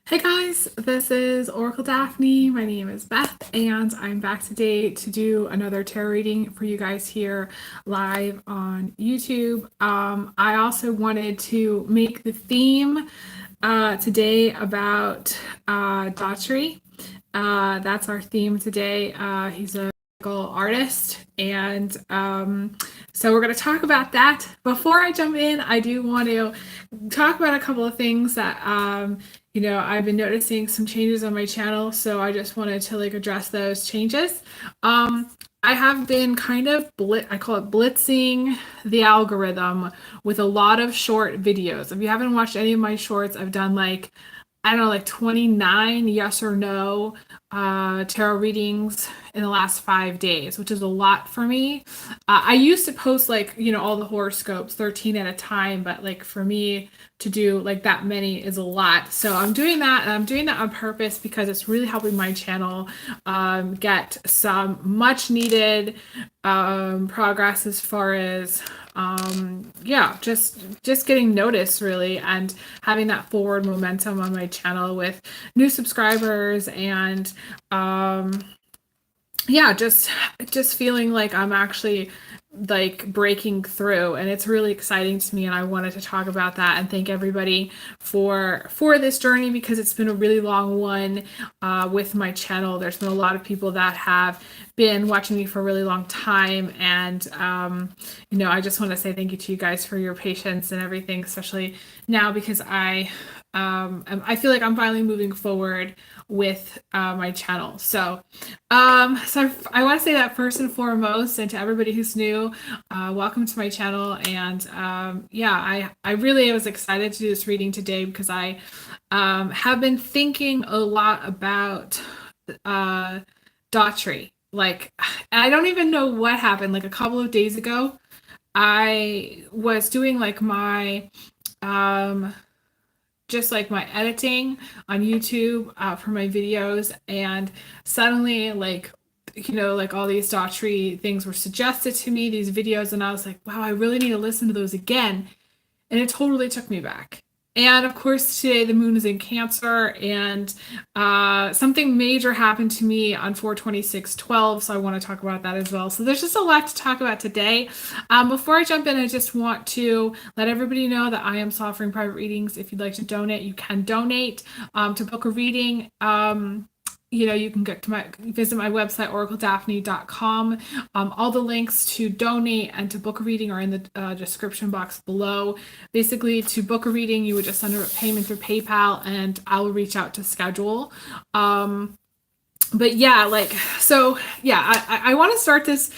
Hey guys, this is Oracle Daphne. My name is Beth, and I'm back today to do another tarot reading for you guys here live on YouTube. I also wanted to make the theme today about Daughtry. That's our theme today. He's a artist, and so we're going to talk about that. Before I jump in, I do want to talk about a couple of things that I've been noticing some changes on my channel, so I just wanted to address those changes. I have been kind of I call it blitzing the algorithm with a lot of short videos. If you haven't watched any of my shorts, I've done I don't know, 29 yes or no tarot readings in the last 5 days, which is a lot for me. I used to post all the horoscopes 13 at a time, but for me to do that many is a lot. So I'm doing that, and I'm doing that on purpose because it's really helping my channel get some much needed progress as far as just getting noticed really, and having that forward momentum on my channel with new subscribers, and just feeling like I'm actually breaking through, and it's really exciting to me, and I wanted to talk about that and thank everybody for this journey, because it's been a really long one with my channel. There's been a lot of people that have been watching me for a really long time, and I just want to say thank you to you guys for your patience and everything, especially now, because I feel like I'm finally moving forward with my channel. So I want to say that first and foremost, and to everybody who's new, welcome to my channel. And I really was excited to do this reading today because I have been thinking a lot about Daughtry. I don't even know what happened. A couple of days ago, I was doing my just my editing on YouTube for my videos, and suddenly all these Daughtry things were suggested to me, these videos, and I was like, wow, I really need to listen to those again. And it totally took me back. And of course, today the moon is in Cancer, and something major happened to me on 4/26/12, so I want to talk about that as well. So there's just a lot to talk about today. Before I jump in, I just want to let everybody know that I am offering private readings. If you'd like to donate, you can donate to book a reading. You can visit my website, oracledaphne.com. All the links to donate and to book a reading are in the description box below. Basically, to book a reading, you would just send a payment through PayPal, and I will reach out to schedule. But yeah, I want to start this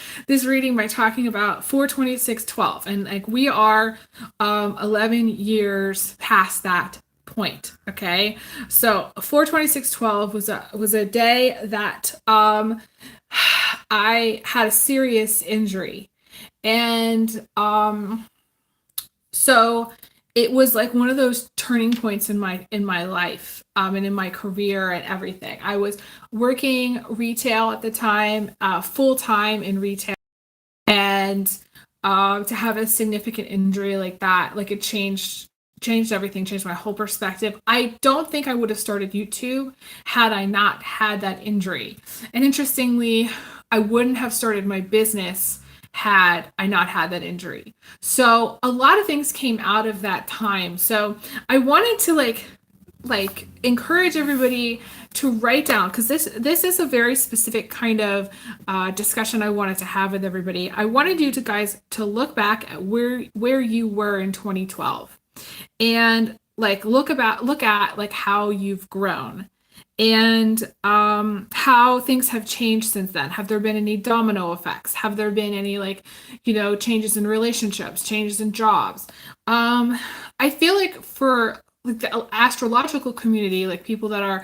reading by talking about 4/26/12, and we are 11 years past that point. Okay, so 4/26/12 was a day that I had a serious injury, and so it was one of those turning points in my life, and in my career and everything. I was working retail at the time, full time in retail, and to have a significant injury like that, it changed everything, changed my whole perspective. I don't think I would have started YouTube had I not had that injury. And interestingly, I wouldn't have started my business had I not had that injury. So a lot of things came out of that time. So I wanted to encourage everybody to write down, because this is a very specific kind of discussion I wanted to have with everybody. I wanted you guys to look back at where you were in 2012, and look at how you've grown, and how things have changed since then. Have there been any domino effects? Have there been any changes in relationships, changes in jobs? I feel like for the astrological community, people that are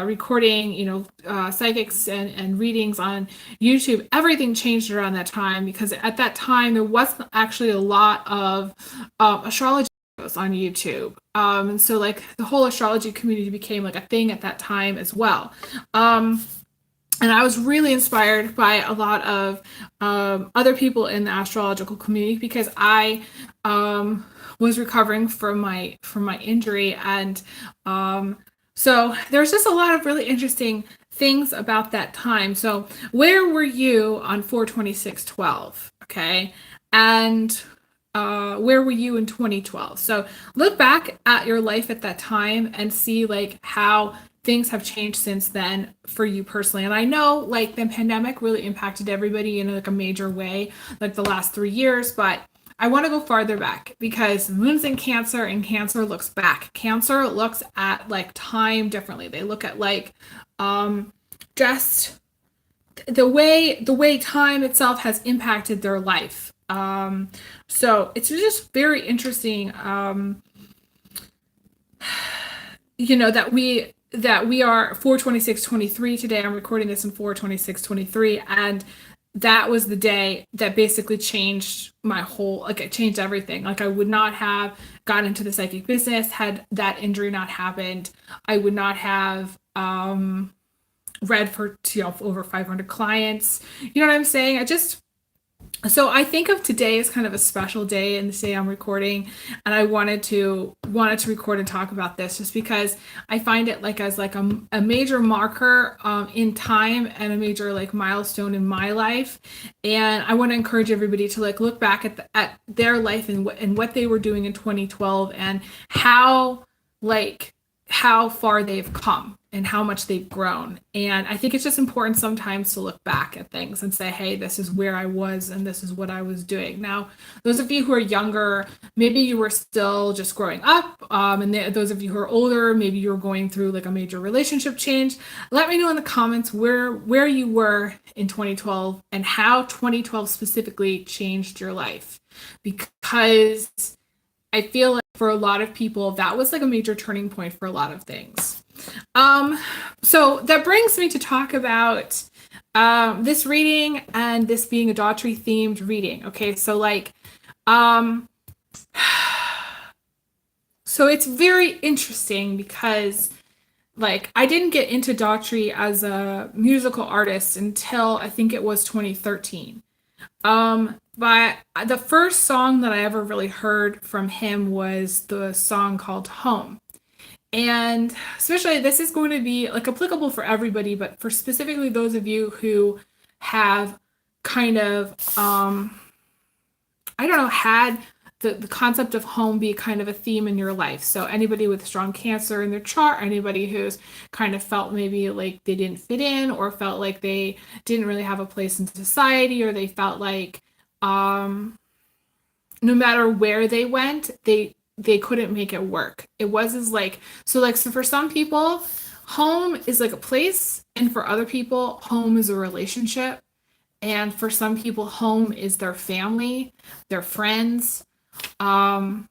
recording psychics and readings on YouTube, everything changed around that time, because at that time there wasn't actually a lot of astrology on YouTube. And so the whole astrology community became a thing at that time as well. And I was really inspired by a lot of other people in the astrological community, because I was recovering from my injury, and So there's just a lot of really interesting things about that time. So where were you on 4/26/12? Okay. And where were you in 2012? So look back at your life at that time and see like how things have changed since then for you personally. And I know like the pandemic really impacted everybody in like a major way, like the last 3 years, but I want to go farther back because moon's in Cancer and Cancer looks back. Cancer looks at like time differently. They look at like just the way time itself has impacted their life. So it's just very interesting, that we are 4/26/23 today. I'm recording this in 4/26/23, and that was the day that basically changed my whole, like it changed everything. Like I would not have gotten into the psychic business had that injury not happened. I would not have read for over 500 clients. You know what I'm saying? So I think of today as kind of a special day, and the day I'm recording, and I wanted to record and talk about this just because I find it like as like a major marker in time and a major like milestone in my life, and I want to encourage everybody to like look back at their life and what they were doing in 2012 and how far they've come and how much they've grown. And I think it's just important sometimes to look back at things and say, hey, this is where I was and this is what I was doing. Now, those of you who are younger, maybe you were still just growing up. And those of you who are older, maybe you were going through like a major relationship change. Let me know in the comments where you were in 2012 and how 2012 specifically changed your life. Because I feel like for a lot of people, that was like a major turning point for a lot of things. So that brings me to talk about this reading and this being a Daughtry themed reading. Okay, so like, so it's very interesting because like I didn't get into Daughtry as a musical artist until I think it was 2013. But the first song that I ever really heard from him was the song called Home. And especially this is going to be like applicable for everybody, but for specifically those of you who have kind of, I don't know, had the concept of home be kind of a theme in your life. So anybody with strong Cancer in their chart, anybody who's kind of felt maybe like they didn't fit in or felt like they didn't really have a place in society, or they felt like no matter where they went, they couldn't make it work. It was as like, so for some people, home is like a place, and for other people, home is a relationship. And for some people, home is their family, their friends. And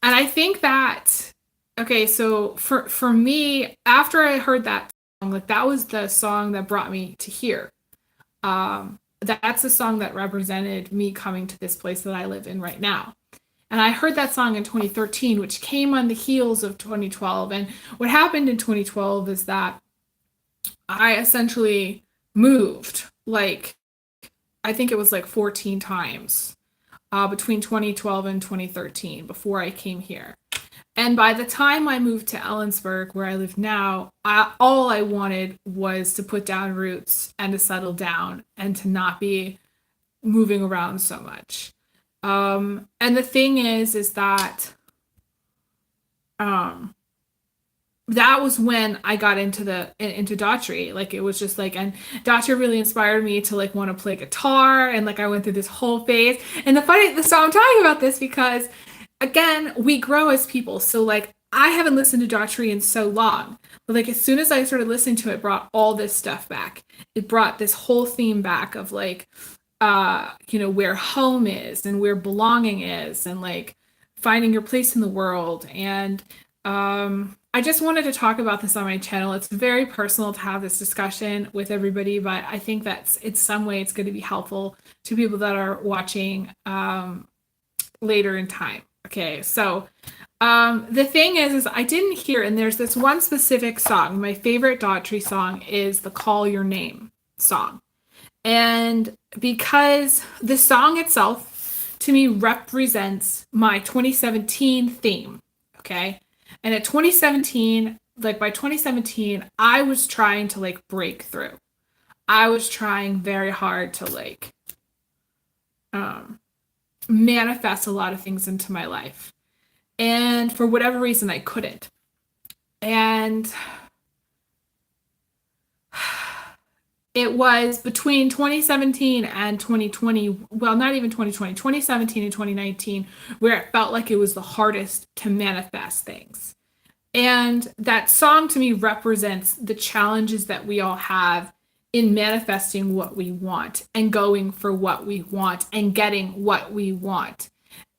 I think that, okay, so for me, after I heard that song, like that was the song that brought me to here. That's the song that represented me coming to this place that I live in right now. And I heard that song in 2013, which came on the heels of 2012. And what happened in 2012 is that I essentially moved, like, I think it was like 14 times between 2012 and 2013 before I came here. And by the time I moved to Ellensburg, where I live now, all I wanted was to put down roots and to settle down and to not be moving around so much. And the thing is that that was when I got into Daughtry. Like it was just like, and Daughtry really inspired me to like want to play guitar, and like I went through this whole phase. And so I'm talking about this because again, we grow as people. So like I haven't listened to Daughtry in so long, but like as soon as I started listening to it, it brought all this stuff back. It brought this whole theme back of like where home is and where belonging is, and like finding your place in the world. And I just wanted to talk about this on my channel. It's very personal to have this discussion with everybody, but I think that in some way it's going to be helpful to people that are watching later in time. Okay, so the thing is I didn't hear, and there's this one specific song. My favorite Daughtry song is the Call Your Name song. And because the song itself to me represents my 2017 theme, okay? And at 2017, like by 2017, I was trying to like break through. I was trying very hard to like um, manifest a lot of things into my life. And for whatever reason, I couldn't. And it was between 2017 and 2020, well, not even 2020, 2017 and 2019, where it felt like it was the hardest to manifest things. And that song to me represents the challenges that we all have in manifesting what we want and going for what we want and getting what we want.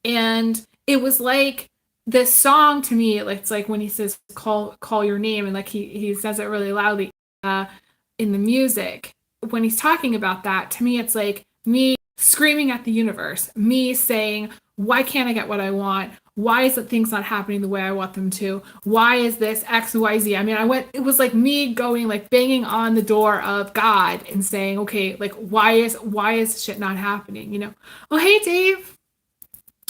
And it was like this song to me, it's like when he says call your name, and like he says it really loudly in the music. When he's talking about that, to me it's like me screaming at the universe, me saying, why can't I get what I want? Why is it things not happening the way I want them to? Why is this X, Y, Z? I mean, it was like me going, like banging on the door of God and saying, okay, like, why is shit not happening? You know? Oh, hey, Dave.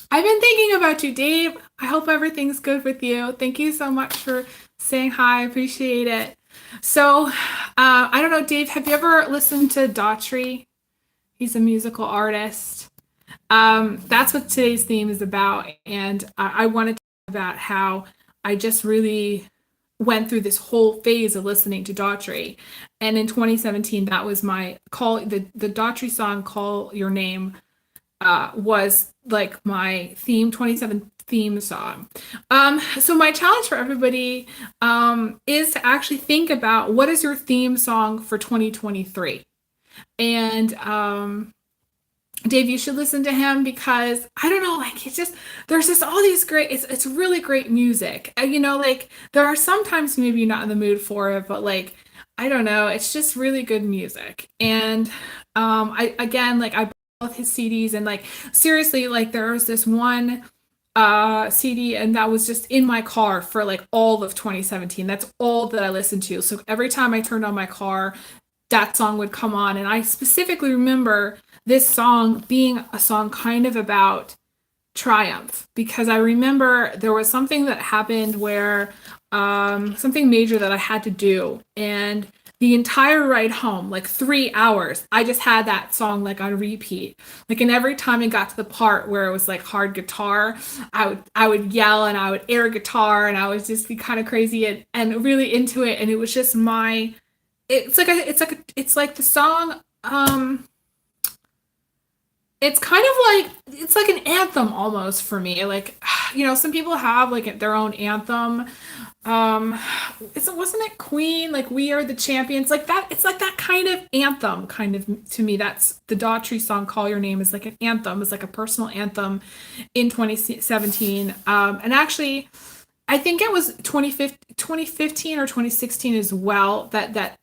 I've been thinking about you, Dave. I hope everything's good with you. Thank you so much for saying hi. I appreciate it. So, I don't know, Dave, have you ever listened to Daughtry? He's a musical artist. That's what today's theme is about. And I wanted to talk about how I just really went through this whole phase of listening to Daughtry. And in 2017, that was my the Daughtry song, Call Your Name, was like my 27 theme song. So my challenge for everybody is to actually think about what is your theme song for 2023. And Dave, you should listen to him because I don't know, like it's just there's just all these great it's really great music. And, you know, like there are sometimes maybe you're not in the mood for it, but like I don't know, it's just really good music. And I again like I bought both his CDs, and like seriously, like there was this one CD, and that was just in my car for like all of 2017. That's all that I listened to. So every time I turned on my car, that song would come on. And I specifically remember this song being a song kind of about triumph, because I remember there was something that happened where something major that I had to do, and the entire ride home, like 3 hours, I just had that song like on repeat. Like, and every time it got to the part where it was like hard guitar, I would yell and I would air guitar, and I would just be kind of crazy and really into it. And it was just it's like the song it's like an anthem almost for me. Like, you know, some people have like their own anthem. Wasn't it Queen? Like, We Are the Champions, like that. It's like that kind of anthem, kind of to me. That's the Daughtry song, Call Your Name, is like an anthem. It's like a personal anthem in 2017. And actually, I think it was 2015 or 2016 as well that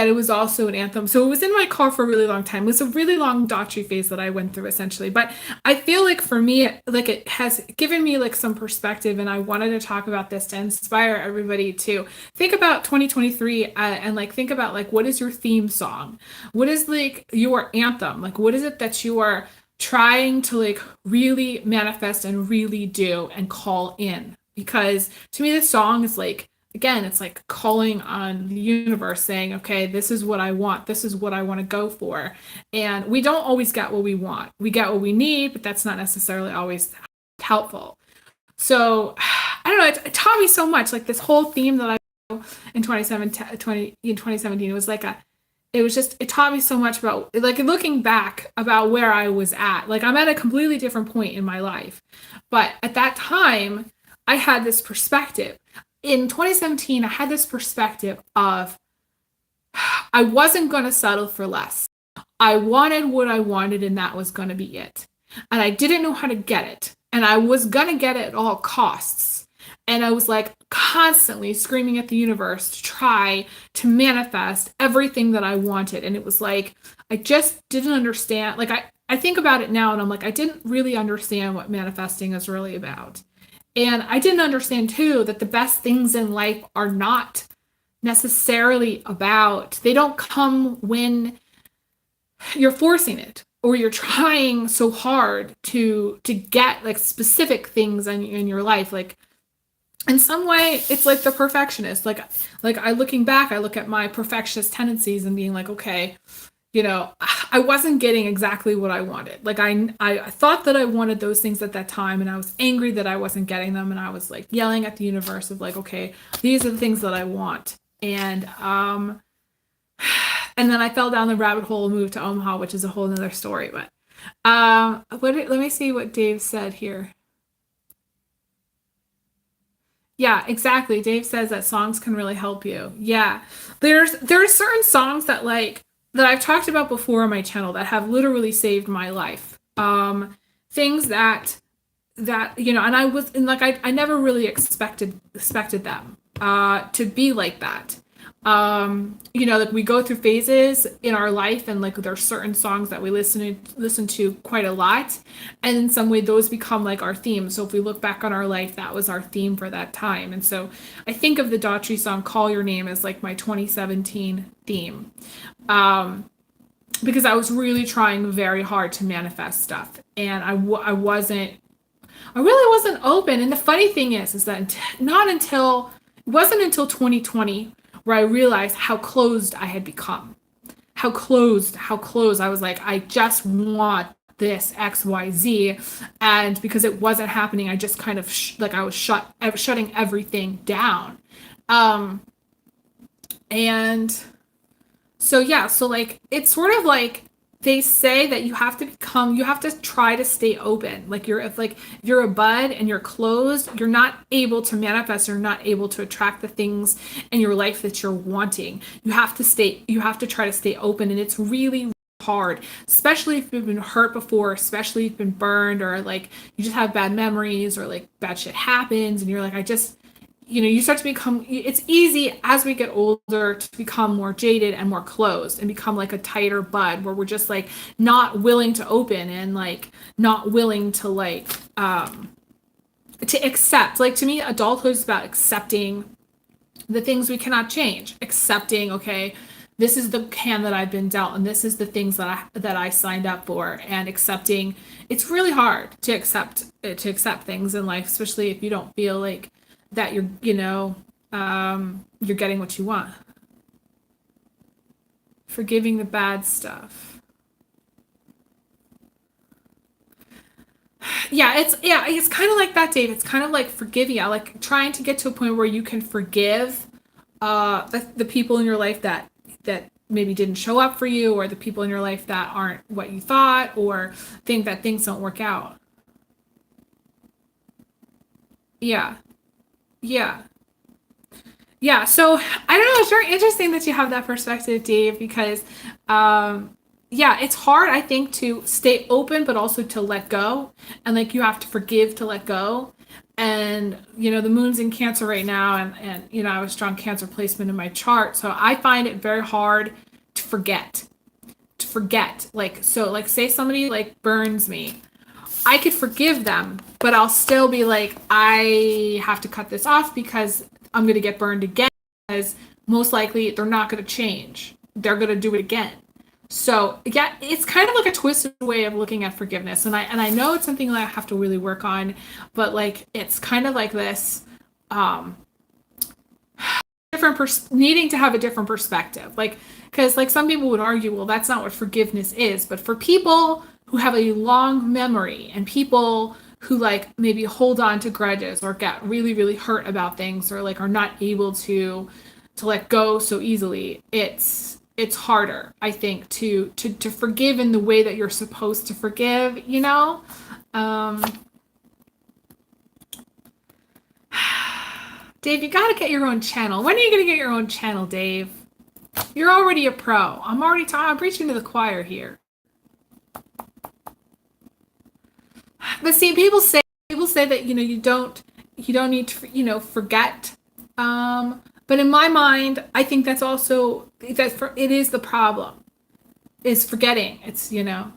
it was also an anthem. So it was in my car for a really long time. It was a really long Daughtry phase that I went through essentially. But I feel like for me, like it has given me like some perspective, and I wanted to talk about this to inspire everybody to think about 2023 and like think about like what is your theme song? What is like your anthem? Like what is it that you are trying to like really manifest and really do and call in? Because to me, this song is like, again, it's like calling on the universe saying, okay, this is what I want. This is what I want to go for. And we don't always get what we want. We get what we need, but that's not necessarily always helpful. So I don't know, it taught me so much. Like this whole theme that I in 2017, it was like it taught me so much about, like, looking back about where I was at. Like, I'm at a completely different point in my life. But at that time, I had this perspective. In 2017, I had this perspective of I wasn't going to settle for less. I wanted what I wanted, and that was going to be it. And I didn't know how to get it. And I was going to get it at all costs. And I was like constantly screaming at the universe to try to manifest everything that I wanted. And it was like, I just didn't understand. Like, I think about it now, and I'm like, I didn't really understand what manifesting is really about. And I didn't understand, too, that the best things in life are not necessarily they don't come when you're forcing it or you're trying so hard to get like specific things in your life. Like, in some way it's like the perfectionist. Like I looking back, I look at my perfectionist tendencies and being like, okay, you know, I wasn't getting exactly what I wanted. Like I thought that I wanted those things at that time, and I was angry that I wasn't getting them, and I was like yelling at the universe of like, okay, these are the things that I want. And then I fell down the rabbit hole and moved to Omaha, which is a whole nother story. But let me see what Dave said here. Yeah, exactly. Dave says that songs can really help you. Yeah. There's certain songs that that I've talked about before on my channel that have literally saved my life. Things that you know, and I was and like I never really expected them to be like that. You know, like we go through phases in our life, and like there's certain songs that we listen to quite a lot, and in some way those become like our theme. So if we look back on our life, that was our theme for that time. And so I think of the Daughtry song "Call Your Name" as like my 2017 theme, because I was really trying very hard to manifest stuff, and I really wasn't open. And the funny thing is that not until it wasn't until 2020 where I realized how closed I had become. How closed. I was like, I just want this XYZ. And because it wasn't happening, I just kind of like I was shutting everything down. Um, and so yeah, so like it's sort of like they say that you have to try to stay open. Like if you're a bud and you're closed, you're not able to manifest, you're not able to attract the things in your life that you're wanting. You have to try to stay open, and it's really hard, especially if you've been hurt before, especially if you've been burned, or like you just have bad memories, or like bad shit happens and you're like, I just you know, you start to become, it's easy as we get older to become more jaded and more closed and become like a tighter bud where we're just like not willing to open and like not willing to to accept. Like to me, adulthood is about accepting the things we cannot change, accepting, okay, this is the hand that I've been dealt, and this is the things that I signed up for, and accepting. It's really hard to accept things in life, especially if you don't feel like that you're getting what you want. Forgiving the bad stuff. It's kind of like that, Dave. It's kind of like forgiving. I like trying to get to a point where you can forgive the people in your life that maybe didn't show up for you, or the people in your life that aren't what you thought, or think that things don't work out. Yeah. Yeah. Yeah, so I don't know. It's very interesting that you have that perspective, Dave, because yeah, it's hard, I think, to stay open, but also to let go. And like you have to forgive to let go. And you know, the moon's in Cancer right now, and you know, I have a strong Cancer placement in my chart, so I find it very hard to forget. To forget, like so, like say somebody like burns me, I could forgive them, but I'll still be like, I have to cut this off because I'm going to get burned again, because most likely they're not going to change. They're going to do it again. So yeah, it's kind of like a twisted way of looking at forgiveness. And I know it's something that I have to really work on, but like, it's kind of like this, um, needing to have a different perspective. Like, because like some people would argue, well, that's not what forgiveness is. But for people who have a long memory, and people who like maybe hold on to grudges or get really really hurt about things, or like are not able to let go so easily, it's harder, I think, to forgive in the way that you're supposed to forgive, you know. um Dave, you got to get your own channel. When are you going to get your own channel, Dave? You're already a pro. I'm preaching to the choir here. But see, people say that, you know, you don't need to, you know, forget. But in my mind, I think that's also it is the problem, is forgetting. It's, you know.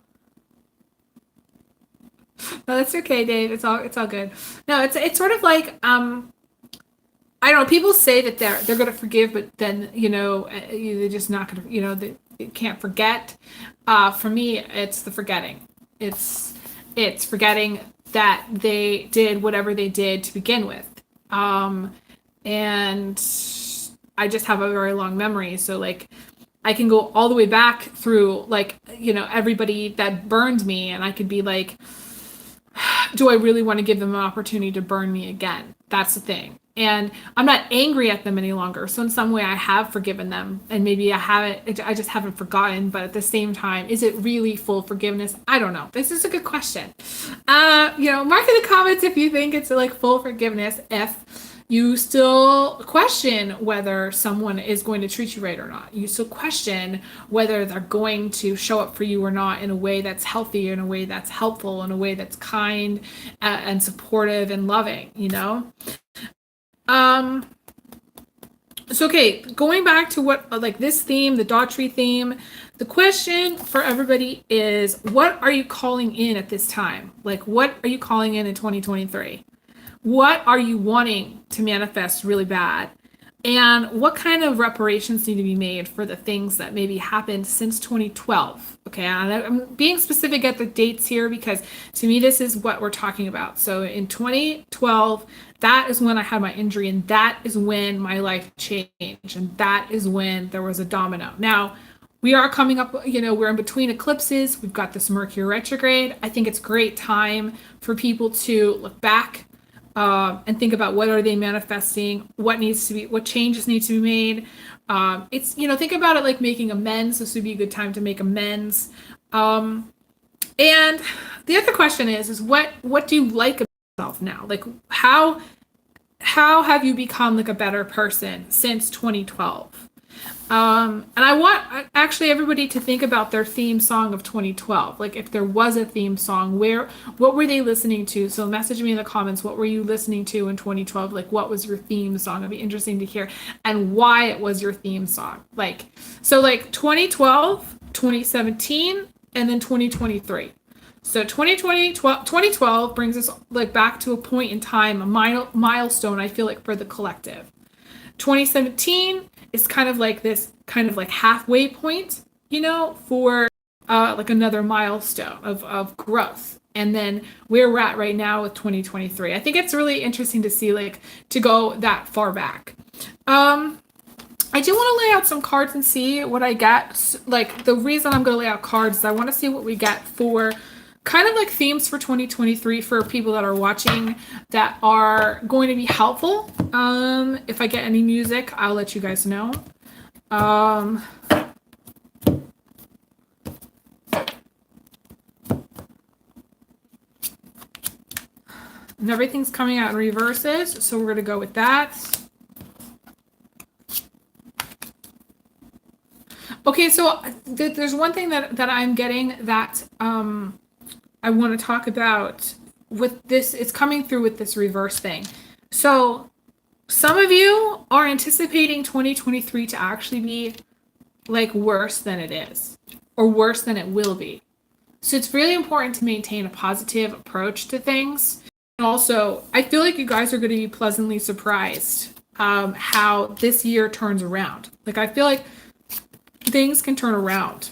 No, that's okay, Dave. It's all good. No, it's sort of like I don't know. People say that they're going to forgive, but then, you know, they're just not going to, you know, they can't forget. For me, it's the forgetting. It's forgetting that they did whatever they did to begin with. And I just have a very long memory. So like I can go all the way back through like, everybody that burned me, and I could be like, do I really want to give them an opportunity to burn me again? That's the thing. And I'm not angry at them any longer. So in some way I have forgiven them, and maybe I just haven't forgotten, but at the same time, is it really full forgiveness? I don't know. This is a good question. Mark in the comments if you think it's like full forgiveness, if you still question whether someone is going to treat you right or not. You still question whether they're going to show up for you or not in a way that's healthy, in a way that's helpful, in a way that's kind and supportive and loving, So, okay, going back to what, like this theme, the Daughtry theme, the question for everybody is, what are you calling in at this time? Like, what are you calling in 2023? What are you wanting to manifest really bad? And what kind of reparations need to be made for the things that maybe happened since 2012? Okay, and I'm being specific at the dates here because to me, this is what we're talking about. So in 2012, that is when I had my injury, and that is when my life changed, and that is when there was a domino. Now, we are coming up, we're in between eclipses. We've got this Mercury retrograde. I think it's a great time for people to look back and think about what are they manifesting, what changes need to be made. It's, think about it like making amends. This would be a good time to make amends. And the other question is what do you like about yourself now? Like how have you become like a better person since 2012? And I want actually everybody to think about their theme song of 2012. Like if there was a theme song, what were they listening to? So message me in the comments, what were you listening to in 2012? Like what was your theme song? It'd be interesting to hear, and why it was your theme song. Like 2012, 2017, and then 2023. So 2012 brings us like back to a point in time, a milestone, I feel like, for the collective. 2017 is kind of like this kind of like halfway point, for like another milestone of growth. And then where we're at right now with 2023. I think it's really interesting to see, like, to go that far back. I do want to lay out some cards and see what I get. Like, the reason I'm going to lay out cards is I want to see what we get for kind of like themes for 2023 for people that are watching that are going to be helpful. If I get any music, I'll let you guys know. And everything's coming out in reverses, so we're going to go with that. Okay, so there's one thing that I'm getting that I want to talk about with this. It's coming through with this reverse thing. So some of you are anticipating 2023 to actually be like worse than it is, or worse than it will be. So it's really important to maintain a positive approach to things. And also, I feel like you guys are going to be pleasantly surprised how this year turns around. Like, I feel like things can turn around.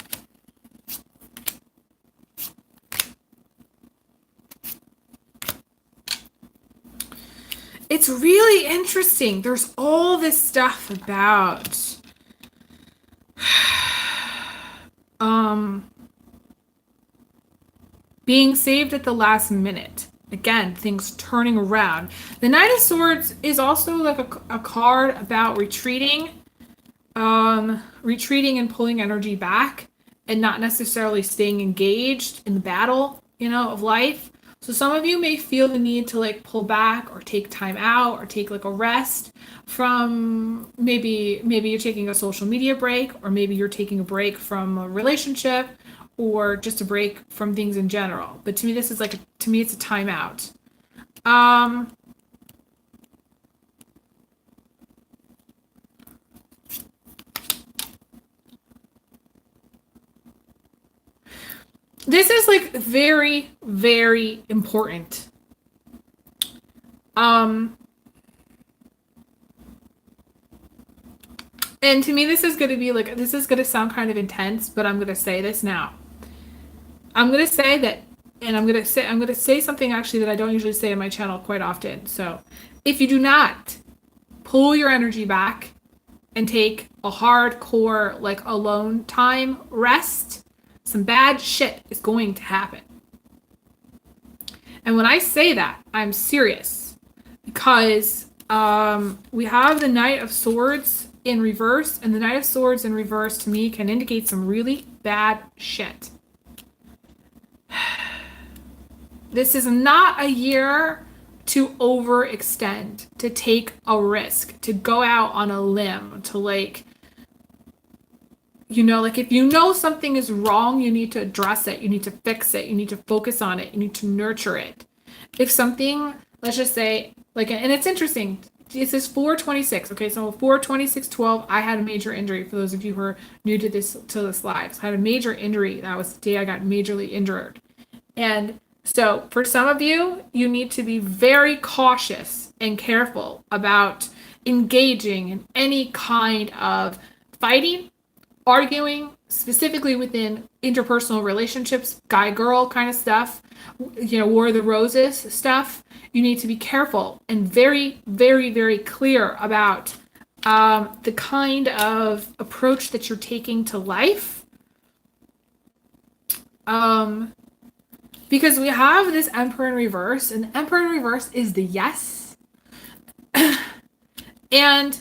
It's really interesting. There's all this stuff about being saved at the last minute. Again, things turning around. The Knight of Swords is also like a card about retreating and pulling energy back, and not necessarily staying engaged in the battle, of life. So some of you may feel the need to like pull back or take time out or take like a rest from maybe you're taking a social media break, or maybe you're taking a break from a relationship, or just a break from things in general. But to me, this is to me, it's a timeout. This is like very, very important. And to me, this is going to sound kind of intense, but I'm going to say this now. I'm going to say that and I'm gonna say something actually that I don't usually say in my channel quite often. So if you do not pull your energy back and take a hardcore, like, alone time rest, some bad shit is going to happen. And when I say that, I'm serious, because we have the Knight of Swords in reverse, and the Knight of Swords in reverse to me can indicate some really bad shit. This is not a year to overextend, to take a risk, to go out on a limb, to, like, like, if you know something is wrong, you need to address it. You need to fix it. You need to focus on it. You need to nurture it. If something, let's just say, like, and it's interesting. This is 4/26. Okay, so 4/26/12, I had a major injury. For those of you who are new to this live, so I had a major injury. That was the day I got majorly injured. And so for some of you, you need to be very cautious and careful about engaging in any kind of fighting, arguing, specifically within interpersonal relationships, guy-girl kind of stuff, War of the Roses stuff. You need to be careful and very, very, very clear about the kind of approach that you're taking to life. Because we have this Emperor in reverse, and the Emperor in reverse is the yes. And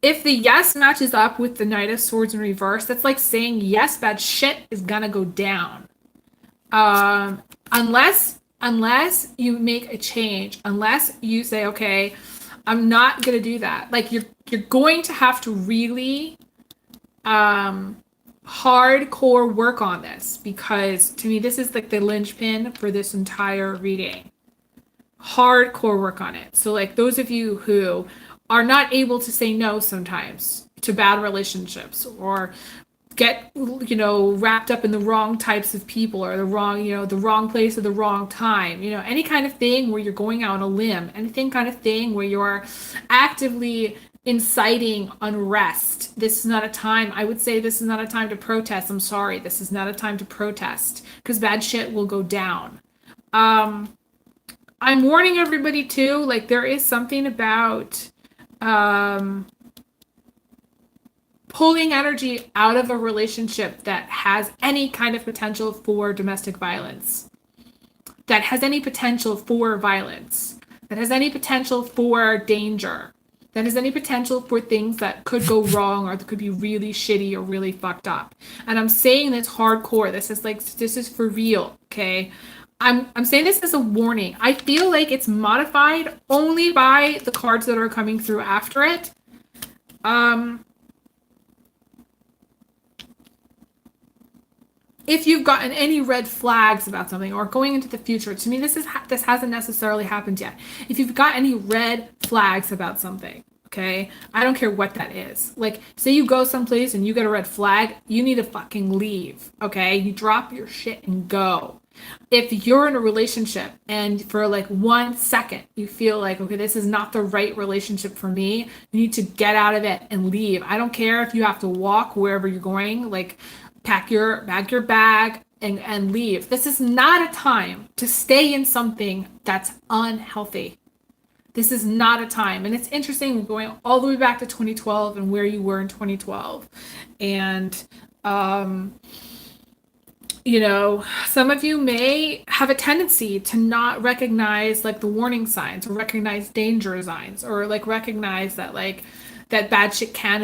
if the yes matches up with the Knight of Swords in reverse, that's like saying, yes, bad shit is gonna go down. Unless you make a change, unless you say, okay, I'm not gonna do that. Like, you're going to have to really hardcore work on this, because to me, this is like the linchpin for this entire reading. Hardcore work on it. So, like, those of you who are not able to say no sometimes to bad relationships, or get, wrapped up in the wrong types of people, or the wrong place at the wrong time, any kind of thing where you're going out on a limb, anything kind of thing where you're actively inciting unrest. This is not a time, I would say this is not a time to protest. I'm sorry. This is not a time to protest, because bad shit will go down. I'm warning everybody too, like, there is something about pulling energy out of a relationship that has any kind of potential for domestic violence, that has any potential for violence, that has any potential for danger, that has any potential for things that could go wrong, or that could be really shitty or really fucked up. And I'm saying this hardcore. This is for real, okay? I'm saying this as a warning. I feel like it's modified only by the cards that are coming through after it. If you've gotten any red flags about something, or going into the future, to me, this hasn't necessarily happened yet. If you've got any red flags about something, okay, I don't care what that is. Like, say you go someplace and you get a red flag, you need to fucking leave, okay? You drop your shit and go. If you're in a relationship and for like 1 second you feel like, okay, this is not the right relationship for me, you need to get out of it and leave. I don't care if you have to walk wherever you're going, like, pack your bag and leave. This is not a time to stay in something that's unhealthy. This is not a time. And it's interesting, going all the way back to 2012 and where you were in 2012. And some of you may have a tendency to not recognize, like, the warning signs, or recognize danger signs, or, like, recognize that, like, that bad shit can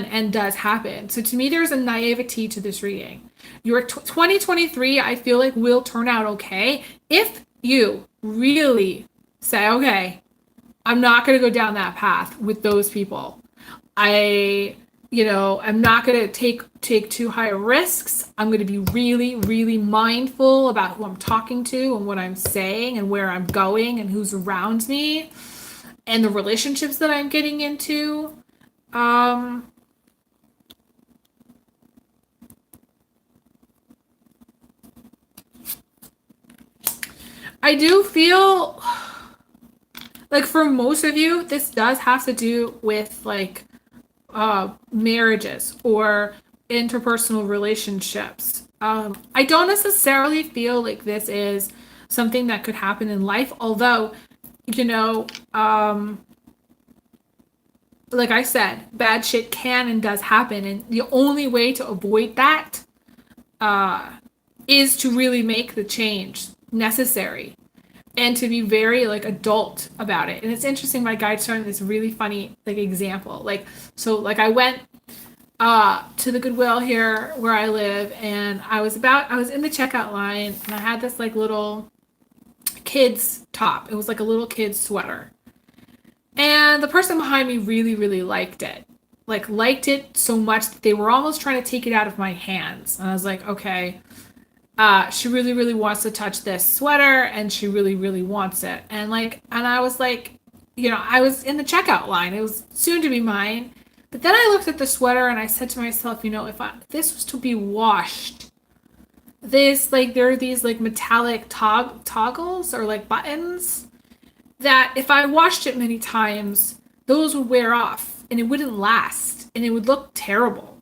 and does happen. So to me, there's a naivety to this reading. Your 2023, I feel like, will turn out okay if you really say, okay, I'm not going to go down that path with those people. I'm not going to take too high risks. I'm going to be really, really mindful about who I'm talking to and what I'm saying and where I'm going and who's around me and the relationships that I'm getting into. I do feel like for most of you, this does have to do with, like, marriages or interpersonal relationships. I don't necessarily feel like this is something that could happen in life, although, you know, like I said, bad shit can and does happen, and the only way to avoid that uh, is to really make the change necessary and to be very like adult about it. And it's interesting, my guide's showing this really funny like example. Like, so like I went to the Goodwill here where I live, and I was in the checkout line, and I had this like little kid's top. It was like a little kid's sweater. And the person behind me really, really liked it. Like, liked it so much that they were almost trying to take it out of my hands. And I was like, okay, she really, really wants to touch this sweater, and she really, really wants it. And like, and I was like, I was in the checkout line. It was soon to be mine. But then I looked at the sweater and I said to myself, if this was to be washed, there are these like metallic toggles or like buttons that if I washed it many times, those would wear off and it wouldn't last and it would look terrible.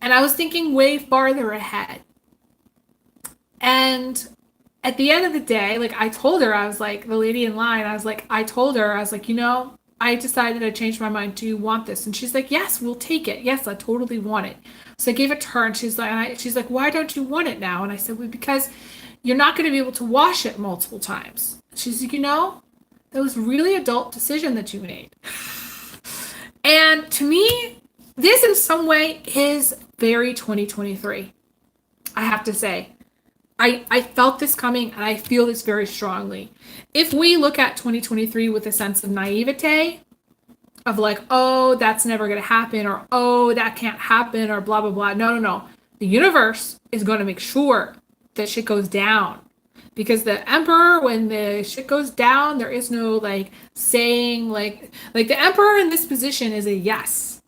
And I was thinking way farther ahead. And at the end of the day, like I told her, I was like, the lady in line, I told her, I was like, I decided I changed my mind. Do you want this? And she's like, yes, we'll take it. Yes, I totally want it. So I gave it to her, and she's like, why don't you want it now? And I said, well, because you're not going to be able to wash it multiple times. She's like, that was a really adult decision that you made. And to me, this in some way is very 2023. I have to say. I felt this coming, and I feel this very strongly. If we look at 2023 with a sense of naivete, of like, oh, that's never going to happen, or oh, that can't happen, or blah, blah, blah. No. The universe is going to make sure that shit goes down. Because the emperor, when the shit goes down, there is no like saying like the emperor in this position is a yes.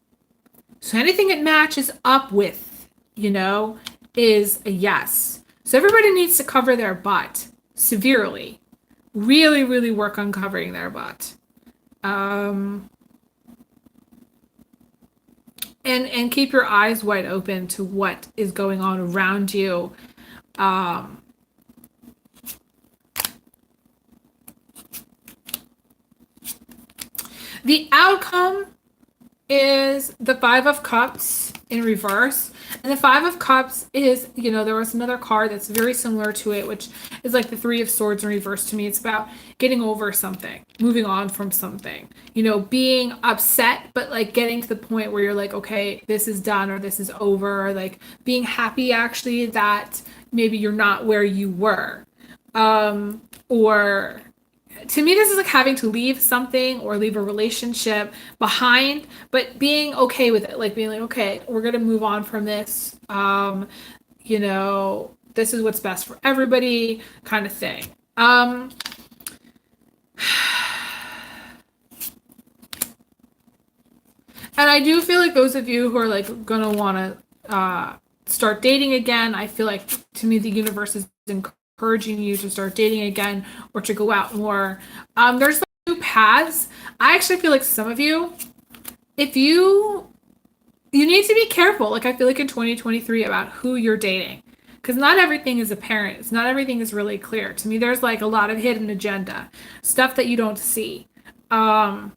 So anything it matches up with, is a yes. So everybody needs to cover their butt severely. Really, really work on covering their butt. And keep your eyes wide open to what is going on around you. The outcome is the Five of Cups in reverse. And the Five of Cups is, there was another card that's very similar to it, which is like the Three of Swords in reverse to me. It's about getting over something, moving on from something, being upset, but like getting to the point where you're like, okay, this is done or this is over, or like being happy actually that maybe you're not where you were. Or to me, this is like having to leave something or leave a relationship behind, but being okay with it. Like being like, okay, we're going to move on from this. This is what's best for everybody kind of thing. And I do feel like those of you who are like going to want to start dating again, I feel like to me, the universe is encouraging you to start dating again or to go out more. There's like two paths. I actually feel like some of you, if you need to be careful, like I feel like in 2023 about who you're dating, because not everything is apparent. It's not everything is really clear. To me, there's like a lot of hidden agenda, stuff that you don't see. I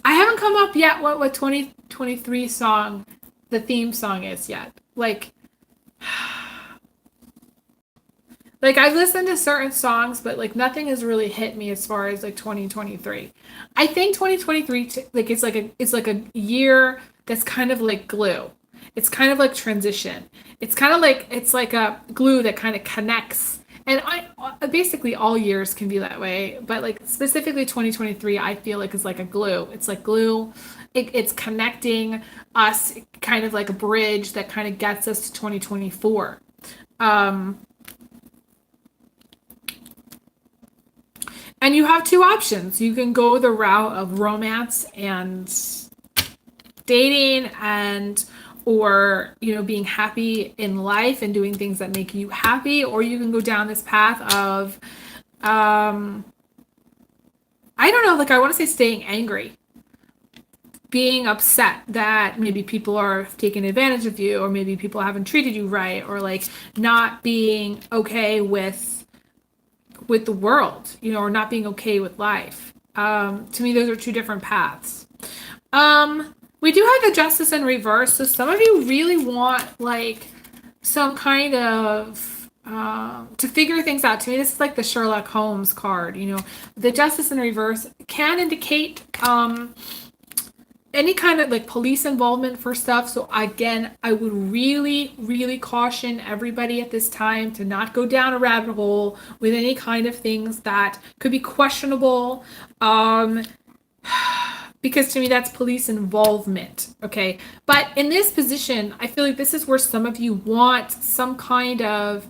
haven't come up yet what 2023 song, the theme song is yet. Like I've listened to certain songs, but like nothing has really hit me as far as like 2023. I think 2023 it's like a year that's kind of like glue. It's kind of like transition. It's like a glue that kind of connects. And basically all years can be that way, but like specifically 2023, I feel like is like a glue. It's like glue. It's connecting us, kind of like a bridge that kind of gets us to 2024. And you have two options. You can go the route of romance and dating or being happy in life and doing things that make you happy, or you can go down this path of I don't know, like I want to say staying angry being upset that maybe people are taking advantage of you, or maybe people haven't treated you right, or like not being okay with the world, you know, or not being okay with life. To me, those are two different paths. We do have the Justice in reverse, so some of you really want like some kind of to figure things out. To me, this is like the Sherlock Holmes card. You know, the Justice in reverse can indicate any kind of like police involvement for stuff. So again, I would really, really caution everybody at this time to not go down a rabbit hole with any kind of things that could be questionable. Because to me, that's police involvement. Okay. But in this position, I feel like this is where some of you want some kind of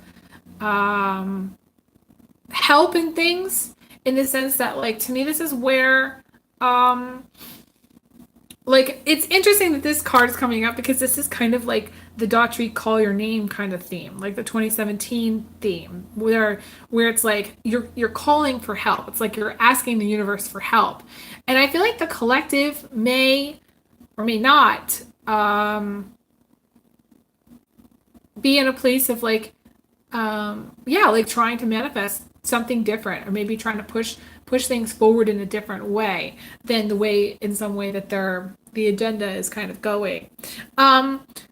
help in things, in the sense that, like, to me, this is where like, it's interesting that this card is coming up, because this is kind of like the Daughtry call your name kind of theme, like the 2017 theme, where it's like you're calling for help. It's like you're asking the universe for help. And I feel like the collective may or may not be in a place of like like trying to manifest something different, or maybe trying to push things forward in a different way than the way, in some way, that the agenda is kind of going.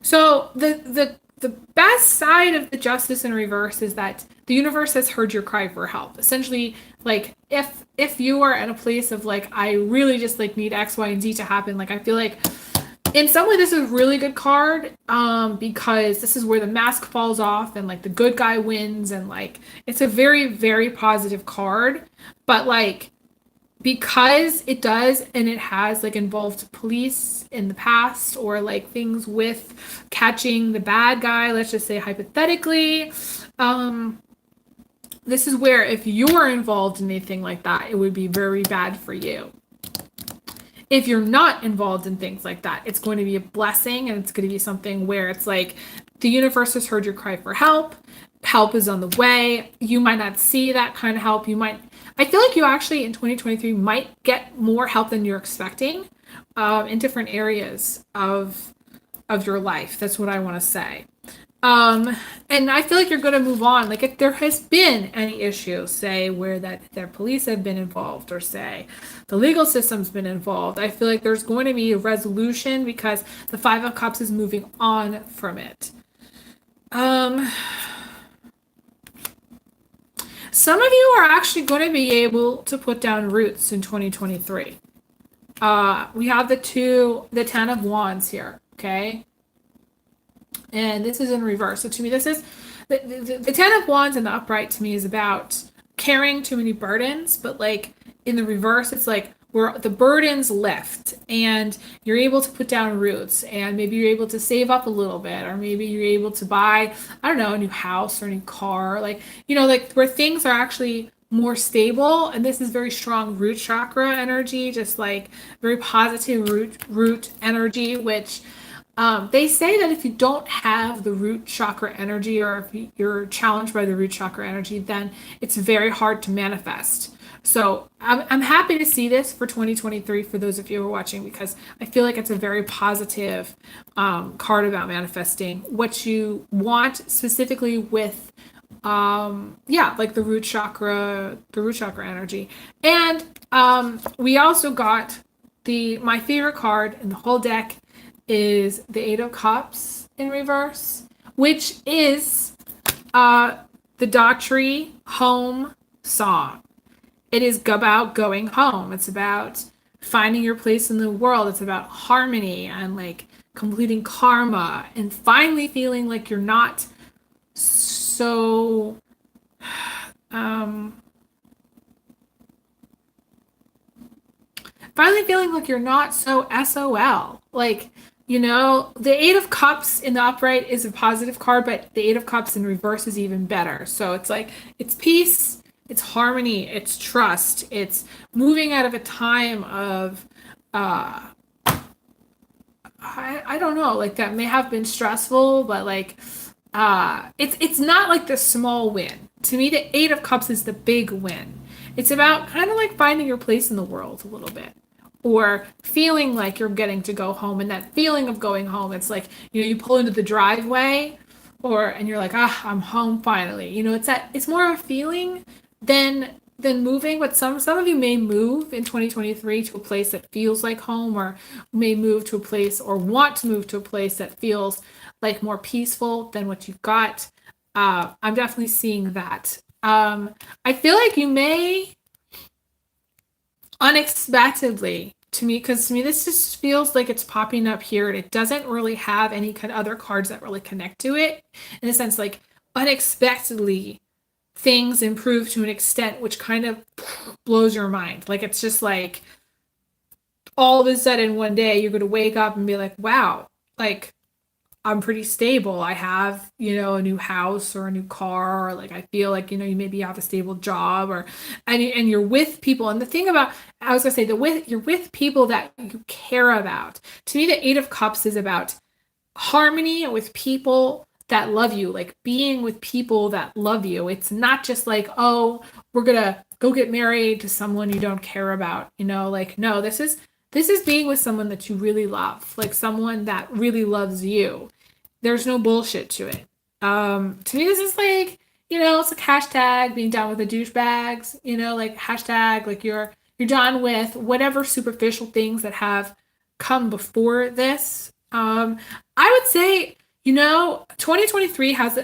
So the best side of the Justice in reverse is that the universe has heard your cry for help. Essentially, like, if you are in a place of like, I really just like need X, Y, and Z to happen, like, I feel like in some way this is a really good card, because this is where the mask falls off and like the good guy wins, and like it's a very, very positive card. But like, because it does, and it has like involved police in the past, or like things with catching the bad guy, let's just say hypothetically, this is where, if you're involved in anything like that, it would be very bad for you. If you're not involved in things like that, it's going to be a blessing, and it's going to be something where it's like the universe has heard your cry for help. Help is on the way. You might not see that kind of help. I feel like you actually in 2023 might get more help than you're expecting in different areas of your life. That's what I want to say. And I feel like you're going to move on. Like, if there has been any issue, say where their police have been involved, or say the legal system's been involved, I feel like there's going to be a resolution, because the Five of Cups is moving on from it. Some of you are actually going to be able to put down roots in 2023. We have the Ten of Wands here, okay? And this is in reverse. So to me, this is the Ten of Wands in the upright, to me, is about carrying too many burdens, but like in the reverse, it's like where the burdens lift and you're able to put down roots, and maybe you're able to save up a little bit, or maybe you're able to buy, I don't know, a new house or a new car, like, you know, like where things are actually more stable. And this is very strong root chakra energy, just like very positive root energy, which they say that if you don't have the root chakra energy, or if you're challenged by the root chakra energy, then it's very hard to manifest. So I'm happy to see this for 2023 for those of you who are watching, because I feel like it's a very positive card about manifesting what you want, specifically with like the root chakra energy. And we also got my favorite card in the whole deck is the Eight of Cups in reverse, which is the Daughtry home song. It is about going home. It's about finding your place in the world. It's about harmony and like completing karma, and finally feeling like you're not so SOL. Like, you know, the Eight of Cups in the upright is a positive card, but the Eight of Cups in reverse is even better. So it's like, it's peace, it's harmony, it's trust, it's moving out of a time of, I don't know, like that may have been stressful, but like, it's not like the small win. To me, the Eight of Cups is the big win. It's about kind of like finding your place in the world a little bit. or feeling like you're getting to go home. And that feeling of going home, it's like, you pull into the driveway and you're like, I'm home finally. It's more of a feeling than moving. But some of you may move in 2023 to a place that feels like home, or may move to a place or want to move to a place that feels like more peaceful than what you've got. I'm definitely seeing that. I feel like you may unexpectedly, because to me this just feels like it's popping up here, and it doesn't really have any kind of other cards that really connect to it, in a sense, like unexpectedly things improve to an extent which kind of blows your mind. Like, it's just like all of a sudden one day you're going to wake up and be like, wow, like I'm pretty stable. I have, a new house or a new car, or like I feel like, you maybe have a stable job, and you're with people. And the thing about, I was gonna say, you're with people that you care about. To me, the Eight of Cups is about harmony with people that love you, like being with people that love you. It's not just like, oh, we're gonna go get married to someone you don't care about. Like, no, this is being with someone that you really love, like someone that really loves you. There's no bullshit to it. To me, this is like, it's like hashtag being done with the douchebags, like hashtag, like you're done with whatever superficial things that have come before this. I would say, 2023 has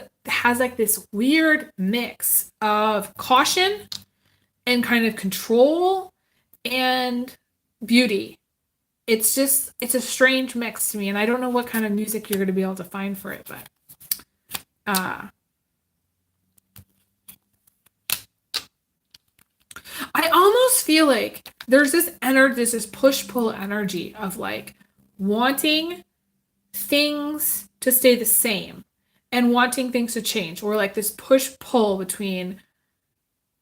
like this weird mix of caution and kind of control and beauty. It's a strange mix to me, and I don't know what kind of music you're going to be able to find for it, but I almost feel like there's this push-pull energy of like wanting things to stay the same and wanting things to change, or like this push-pull between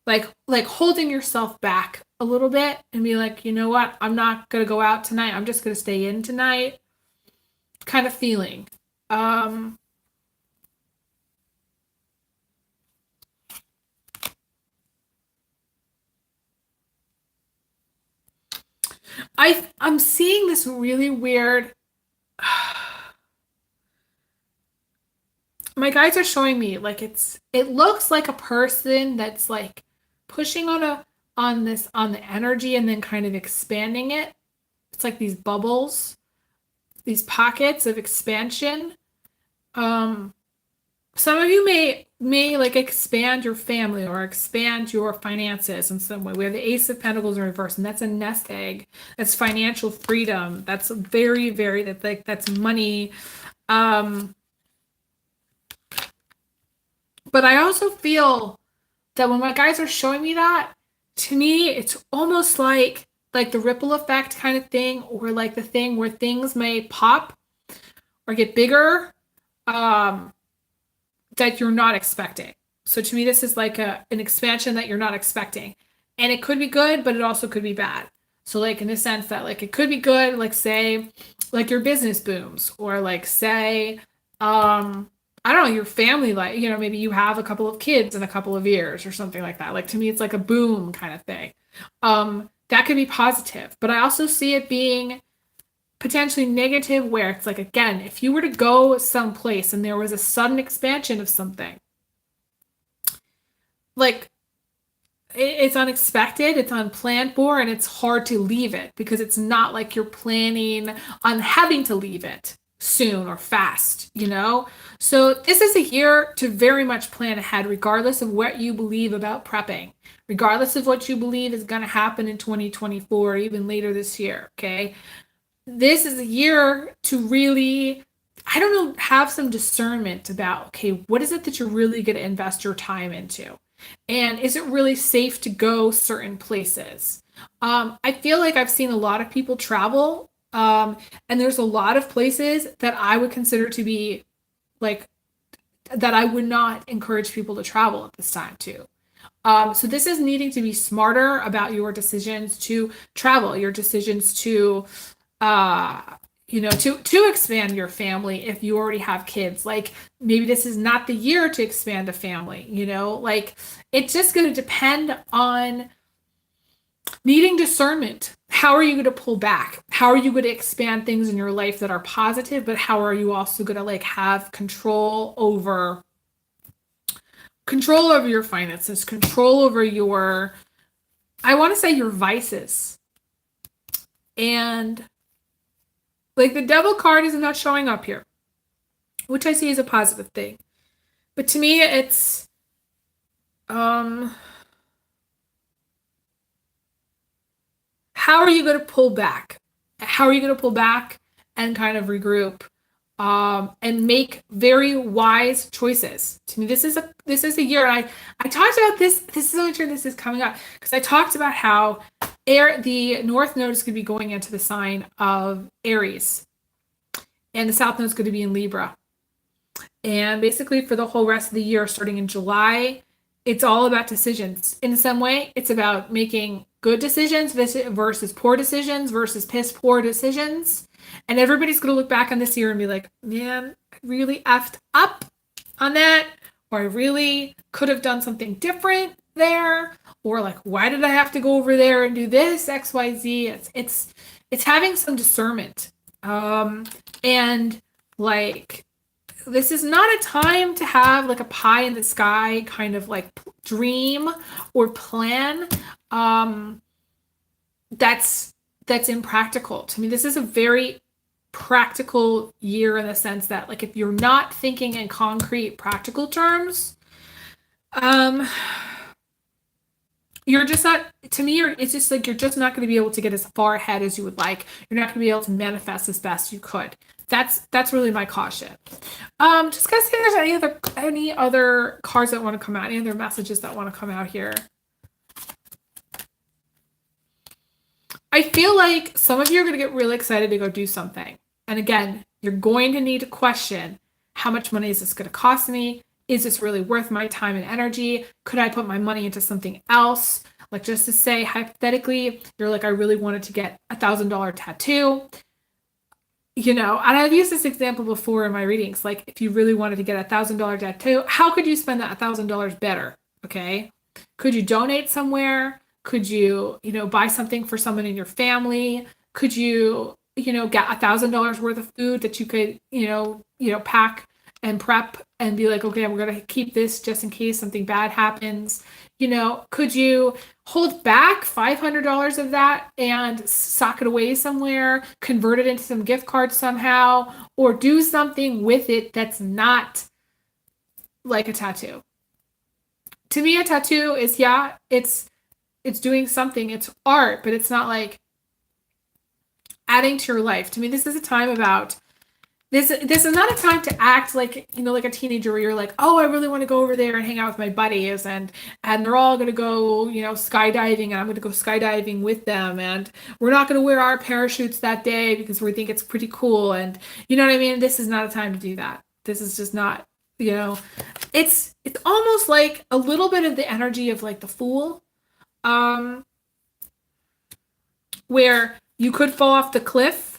like holding yourself back a little bit and be like, you know what, I'm not gonna go out tonight, I'm just gonna stay in tonight, kind of feeling. I'm seeing this really weird. My guides are showing me like it looks like a person that's like pushing on the energy and then kind of expanding it. It's like these bubbles, these pockets of expansion. Some of you may like expand your family or expand your finances in some way. We have the Ace of Pentacles in reverse, and that's a nest egg. That's financial freedom. That's very, very, that's money. But I also feel that when my guys are showing me that, to me, it's almost like the ripple effect kind of thing, or like the thing where things may pop or get bigger, that you're not expecting. So to me, this is like an expansion that you're not expecting. And it could be good, but it also could be bad. So like in the sense that like it could be good, like say, like your business booms, or like say, I don't know, your family, like, maybe you have a couple of kids in a couple of years or something like that. Like to me, it's like a boom kind of thing. That could be positive, but I also see it being potentially negative, where it's like, again, if you were to go someplace and there was a sudden expansion of something, like it's unexpected, it's unplanned for, and it's hard to leave it because it's not like you're planning on having to leave it soon or fast, So this is a year to very much plan ahead, regardless of what you believe about prepping, regardless of what you believe is going to happen in 2024, or even later this year, okay? This is a year to really, I don't know, have some discernment about, okay, what is it that you're really going to invest your time into? And is it really safe to go certain places? I feel like I've seen a lot of people travel, and there's a lot of places that I would consider to be like, that I would not encourage people to travel at this time to. So this is needing to be smarter about your decisions to travel, your decisions to to expand your family if you already have kids. Like maybe this is not the year to expand a family, like it's just going to depend on needing discernment how are you going to pull back? How are you going to expand things in your life that are positive, but how are you also going to like have control over your finances, control over your, I want to say your vices. And like the devil card is not showing up here, which I see as a positive thing. But to me, it's, how are you going to pull back? How are you going to pull back and kind of regroup, and make very wise choices? To me, this is a year. And I talked about this. This is only sure this is coming up because I talked about how the North Node is going to be going into the sign of Aries, and the South Node is going to be in Libra. And basically, for the whole rest of the year, starting in July, it's all about decisions. In some way, it's about making good decisions versus poor decisions versus piss poor decisions. And everybody's going to look back on this year and be like, man, I really effed up on that. Or I really could have done something different there. Or like, why did I have to go over there and do this, X, Y, Z? It's having some discernment. And like, this is not a time to have like a pie in the sky kind of like dream or plan. That's impractical. To me, this is a very practical year in the sense that like if you're not thinking in concrete practical terms, you're just not, to me, it's just like you're just not going to be able to get as far ahead as you would like. You're not going to be able to manifest as best you could. That's really my caution. Just guys, see if there's any other cards that want to come out, any other messages that want to come out here. I feel like some of you are going to get really excited to go do something. And again, you're going to need to question, how much money is this going to cost me? Is this really worth my time and energy? Could I put my money into something else? Like just to say, hypothetically, you're like, I really wanted to get $1,000 tattoo. You know, and I've used this example before in my readings. Like if you really wanted to get $1,000 tattoo, how could you spend that $1,000 better? Okay. Could you donate somewhere? Could you, buy something for someone in your family? Could you, get $1,000 worth of food that you could, pack and prep and be like, okay, we're going to keep this just in case something bad happens. Could you hold back $500 of that and sock it away somewhere, convert it into some gift cards somehow, or do something with it that's not like a tattoo? To me, a tattoo is, it's doing something, it's art, but it's not like adding to your life. To me, this is a time about this is not a time to act like, like a teenager where you're like, oh, I really want to go over there and hang out with my buddies and they're all going to go, skydiving and I'm going to go skydiving with them. And we're not going to wear our parachutes that day because we think it's pretty cool. And you know what I mean? This is not a time to do that. This is just not, it's almost like a little bit of the energy of like the Fool, where you could fall off the cliff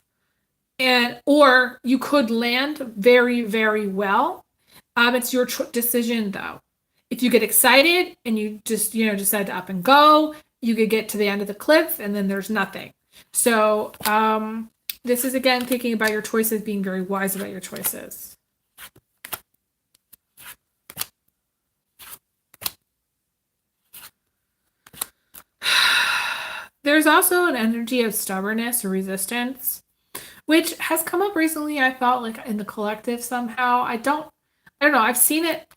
or you could land very, very well. It's your decision though. If you get excited and you just, decide to up and go, you could get to the end of the cliff and then there's nothing. So, this is again, thinking about your choices, being very wise about your choices. There's also an energy of stubbornness or resistance, which has come up recently. I felt like in the collective somehow. I don't know. I've seen it.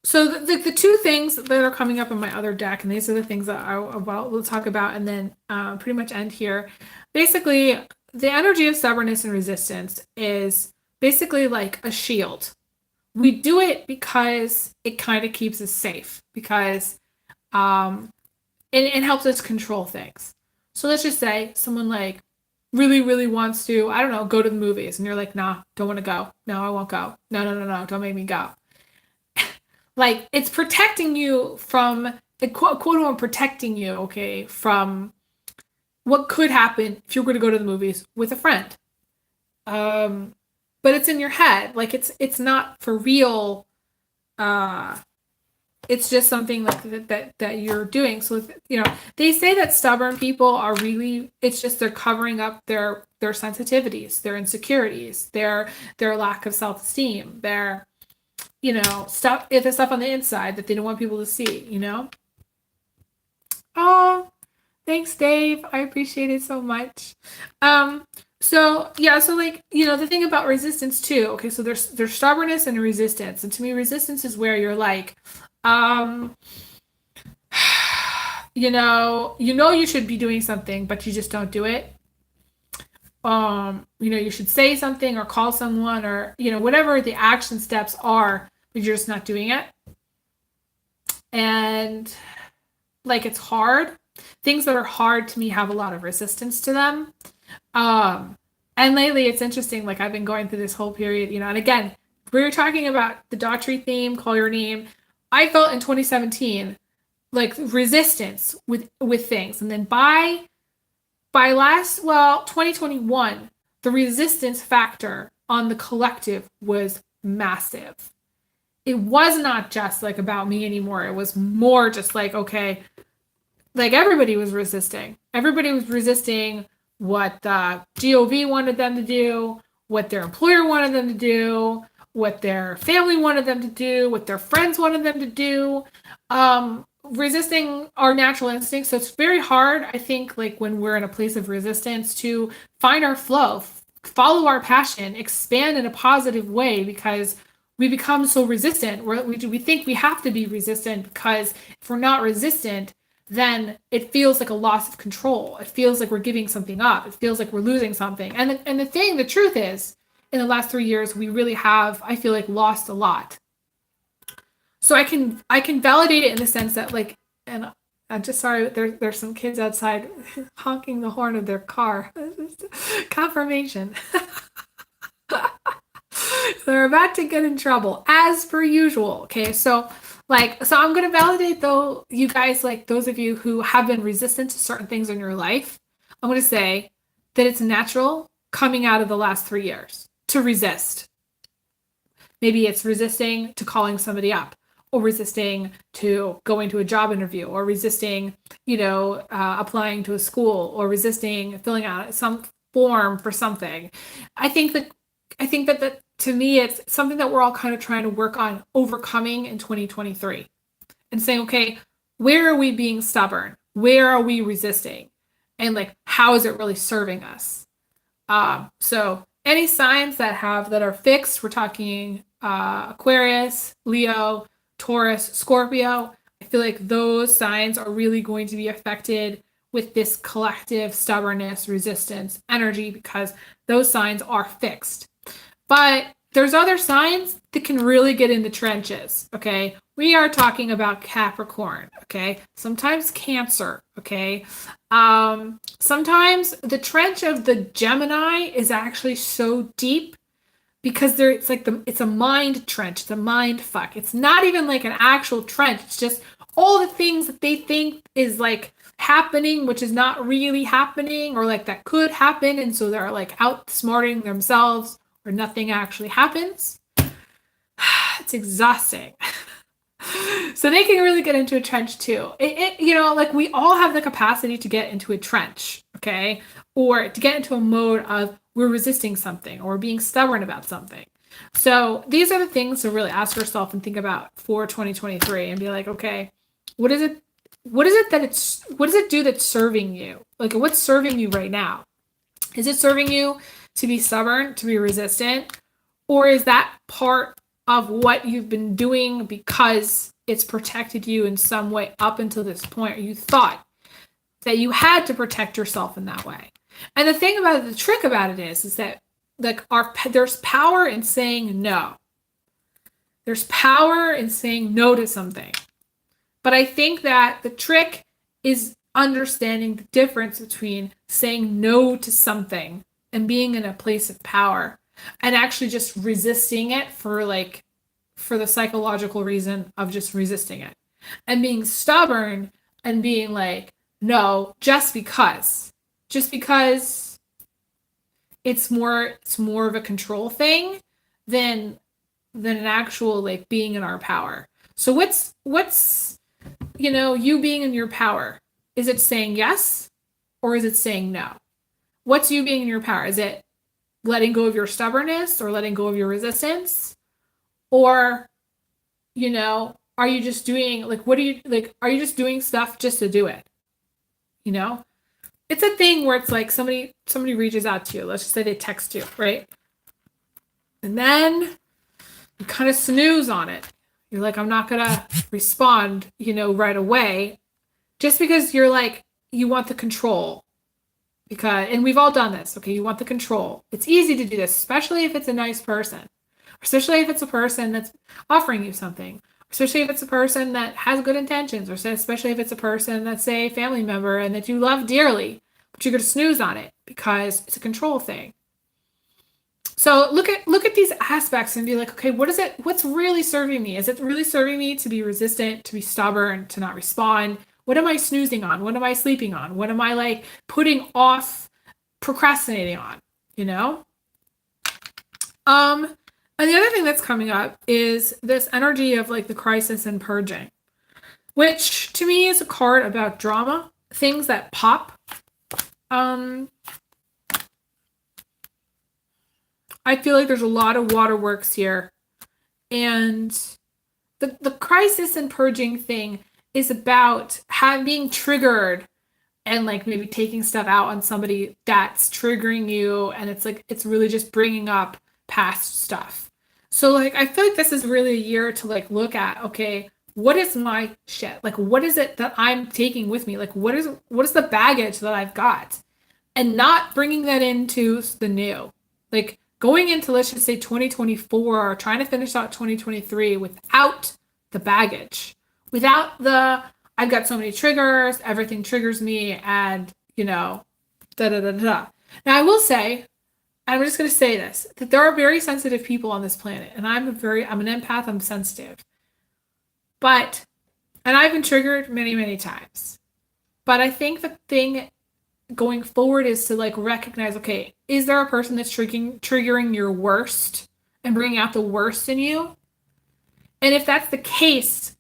So the two things that are coming up in my other deck, and these are the things that we'll talk about, and then pretty much end here. Basically, the energy of stubbornness and resistance is basically like a shield. We do it because it kind of keeps us safe, because it helps us control things. So let's just say someone like really, really wants to, I don't know, go to the movies. And you're like, nah, don't want to go. No, I won't go. No, don't make me go. Like, it's protecting you from, quote unquote, protecting you, okay, from what could happen if you're going to go to the movies with a friend. But it's in your head. Like, it's not for real, it's just something like that you're doing. So, you know, they say that stubborn people are really, it's just they're covering up their sensitivities, their insecurities, their lack of self-esteem, their, you know, stuff, if the stuff on the inside that they don't want people to see, you know? Oh, thanks, Dave. I appreciate it so much. Um, so yeah, so like, you know, the thing about resistance too, okay, so there's stubbornness and resistance. And to me, resistance is where you're like, um, you know you should be doing something, but you just don't do it. You know, you should say something or call someone or, you know, whatever the action steps are, but you're just not doing it. And like it's hard. Things that are hard to me have a lot of resistance to them. Um, and lately it's interesting, like I've been going through this whole period, you know, and again, we were talking about the Daughtry theme, call your name. I felt in 2017 like resistance with things. And then by last, well, 2021, the resistance factor on the collective was massive. It was not just like about me anymore. It was more just like, okay, like everybody was resisting. Everybody was resisting what the GOV wanted them to do, what their employer wanted them to do, what their family wanted them to do, what their friends wanted them to do. Resisting our natural instincts. So it's very hard, I think, like when we're in a place of resistance to find our flow, follow our passion, expand in a positive way because we become so resistant. We think we have to be resistant because if we're not resistant, then it feels like a loss of control. It feels like we're giving something up. It feels like we're losing something. And the truth is, in the last 3 years, we really have, I feel like, lost a lot. So I can validate it in the sense that like, and I'm just sorry, there's some kids outside honking the horn of their car. Confirmation. They're about to get in trouble as per usual. Okay, so like, so I'm gonna validate though you guys, like those of you who have been resistant to certain things in your life. I'm gonna say that it's natural coming out of the last 3 years to resist. Maybe it's resisting to calling somebody up or resisting to going to a job interview or resisting, you know, applying to a school or resisting filling out some form for something. I think that that to me it's something that we're all kind of trying to work on overcoming in 2023 and saying, okay, where are we being stubborn? Where are we resisting? And like, how is it really serving us? So any signs that are fixed, we're talking Aquarius, Leo, Taurus, Scorpio. I feel like those signs are really going to be affected with this collective stubbornness, resistance, energy, because those signs are fixed. But there's other signs that can really get in the trenches, okay? We are talking about Capricorn, okay? Sometimes Cancer, okay? Sometimes the trench of the Gemini is actually so deep because it's like it's a mind trench, it's a mind fuck. It's not even like an actual trench. It's just all the things that they think is like happening, which is not really happening, or like that could happen, and so they're like outsmarting themselves, or nothing actually happens. It's exhausting. So they can really get into a trench too. You know, like we all have the capacity to get into a trench, okay? Or to get into a mode of we're resisting something or we're being stubborn about something. So these are the things to really ask yourself and think about for 2023 and be like, okay, what is it? What does it do that's serving you? Like what's serving you right now? Is it serving you to be stubborn, to be resistant? Or is that part of what you've been doing because it's protected you in some way up until this point, or you thought that you had to protect yourself in that way? And the thing about it, the trick about it is that like there's power in saying no. There's power in saying no to something. But I think that the trick is understanding the difference between saying no to something and being in a place of power and actually just resisting it for the psychological reason of just resisting it and being stubborn and being like, no, just because it's more of a control thing than an actual like being in our power. So what's you being in your power? Is it saying yes or is it saying no? What's you being in your power? Is it letting go of your stubbornness or letting go of your resistance? Or, are you just doing what are you are you just doing stuff just to do it? It's a thing where it's like somebody reaches out to you. Let's just say they text you, right? And then you kind of snooze on it. You're like, I'm not gonna respond, right away, just because you're like, you want the control. And we've all done this, okay? You want the control. It's easy to do this, especially if it's a nice person, especially if it's a person that's offering you something, especially if it's a person that has good intentions, or especially if it's a person that's a family member and that you love dearly, but you're going to snooze on it because it's a control thing. So look at these aspects and be like, okay, what's really serving me? Is it really serving me to be resistant, to be stubborn, to not respond? What am I snoozing on? What am I sleeping on? What am I putting off, procrastinating on? And the other thing that's coming up is this energy of the crisis and purging, which to me is a card about drama, things that pop. I feel like there's a lot of waterworks here. And the crisis and purging thing is about being triggered and maybe taking stuff out on somebody that's triggering you. And it's really just bringing up past stuff. So I feel like this is really a year to look at, okay, what is my shit? What is it that I'm taking with me? What is the baggage that I've got? And not bringing that into the new. Going into, let's just say 2024, or trying to finish out 2023 without the baggage, without I've got so many triggers, everything triggers me, and, da da da da. Now, I will say, I'm just going to say this, that there are very sensitive people on this planet, and I'm an empath, I'm sensitive. And I've been triggered many, many times. But I think the thing going forward is to recognize, okay, is there a person that's triggering your worst and bringing out the worst in you? And if that's the case,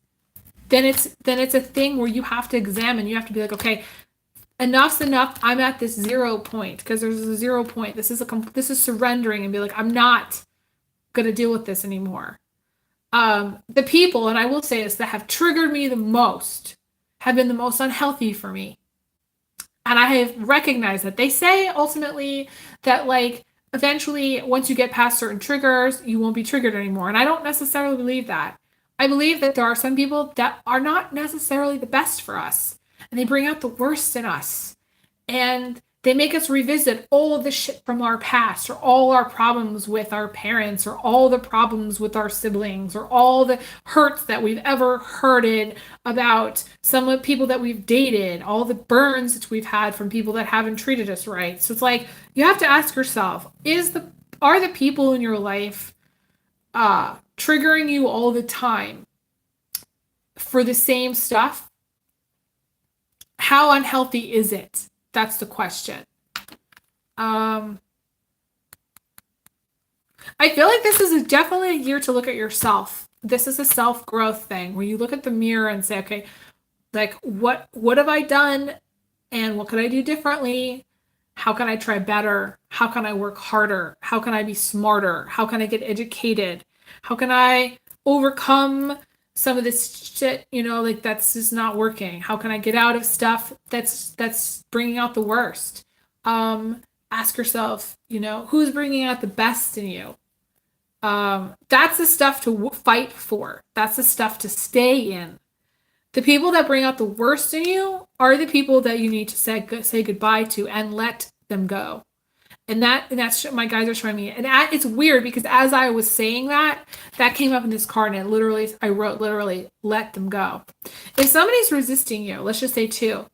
then it's a thing where you have to examine. You have to be like, okay, enough's enough. I'm at this 0 point, because there's a 0 point. This is surrendering, and be like, I'm not gonna deal with this anymore. The people, and I will say this, that have triggered me the most have been the most unhealthy for me. And I have recognized that. They say ultimately that eventually once you get past certain triggers, you won't be triggered anymore. And I don't necessarily believe that. I believe that there are some people that are not necessarily the best for us. And they bring out the worst in us. And they make us revisit all of the shit from our past, or all our problems with our parents, or all the problems with our siblings, or all the hurts that we've ever heard about some of the people that we've dated, all the burns that we've had from people that haven't treated us right. So it's you have to ask yourself, are the people in your life triggering you all the time for the same stuff? How unhealthy is it? That's the question. I feel like this is definitely a year to look at yourself. This is a self-growth thing where you look at the mirror and say, okay, what have I done, and what could I do differently? How can I try better? How can I work harder? How can I be smarter? How can I get educated? How can I overcome some of this shit, that's just not working? How can I get out of stuff that's bringing out the worst? Ask yourself, who's bringing out the best in you? That's the stuff to fight for. That's the stuff to stay in. The people that bring out the worst in you are the people that you need to say goodbye to and let them go. And that's my guys are showing me. And it's weird, because as I was saying that came up in this card, and I wrote literally, let them go. If somebody's resisting you, let's just say two,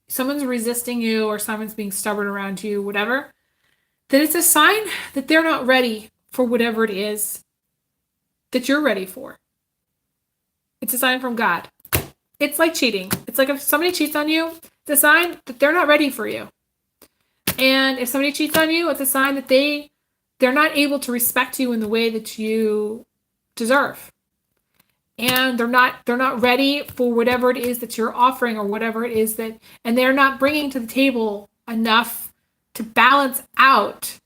someone's resisting you, or someone's being stubborn around you, whatever, then it's a sign that they're not ready for whatever it is that you're ready for. It's a sign from God. It's like cheating. It's like if somebody cheats on you, it's a sign that they're not ready for you. And if somebody cheats on you, it's a sign that they're not able to respect you in the way that you deserve. and they're not ready for whatever it is that you're offering, or whatever it is that, and they're not bringing to the table enough to balance out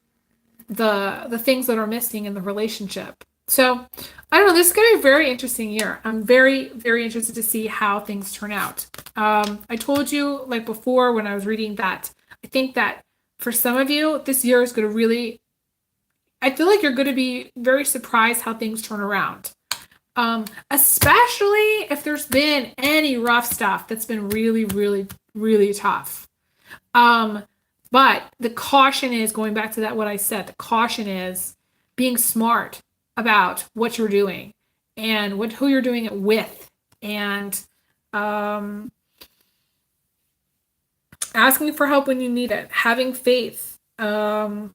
the things that are missing in the relationship. So I don't know, this is going to be a very interesting year. I'm very, very interested to see how things turn out. I told you, like before when I was reading, that I think that for some of you, this year is going to really, I feel like you're going to be very surprised how things turn around. Especially if there's been any rough stuff that's been really, really, really tough. But the caution is, going back to that, what I said, the caution is being smart about what you're doing and who you're doing it with, and asking for help when you need it, having faith, and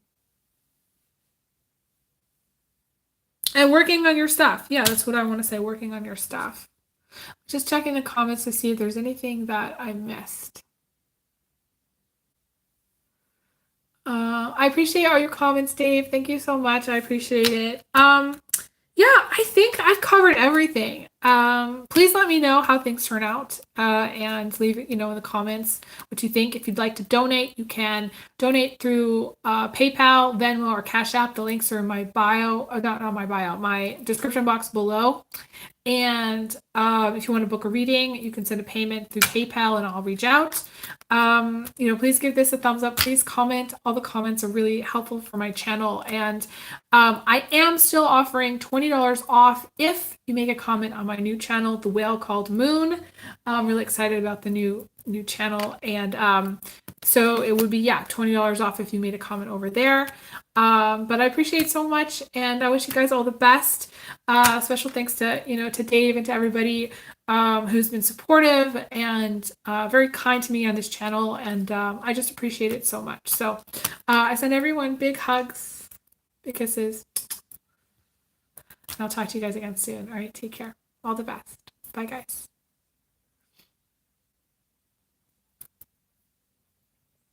working on your stuff. Yeah, that's what I want to say, working on your stuff. Just checking the comments to see if there's anything that I missed. I appreciate all your comments, Dave. Thank you so much. I appreciate it. Yeah, I think I've covered everything. Please let me know how things turn out, and leave, in the comments what you think. If you'd like to donate, you can donate through PayPal, Venmo, or Cash App. The links are in my bio, not my bio, my description box below. And if you want to book a reading, you can send a payment through PayPal and I'll reach out. Please give this a thumbs up. Please comment. All the comments are really helpful for my channel. And I am still offering $20 off if you make a comment on my new channel, The Whale Called Moon. I'm really excited about the new channel. And so it would be, $20 off if you made a comment over there. But I appreciate it so much, and I wish you guys all the best. Special thanks to Dave and to everybody who's been supportive and very kind to me on this channel, and I just appreciate it so much. So I send everyone big hugs, big kisses, and I'll talk to you guys again soon. All right, take care. All the best. Bye, guys.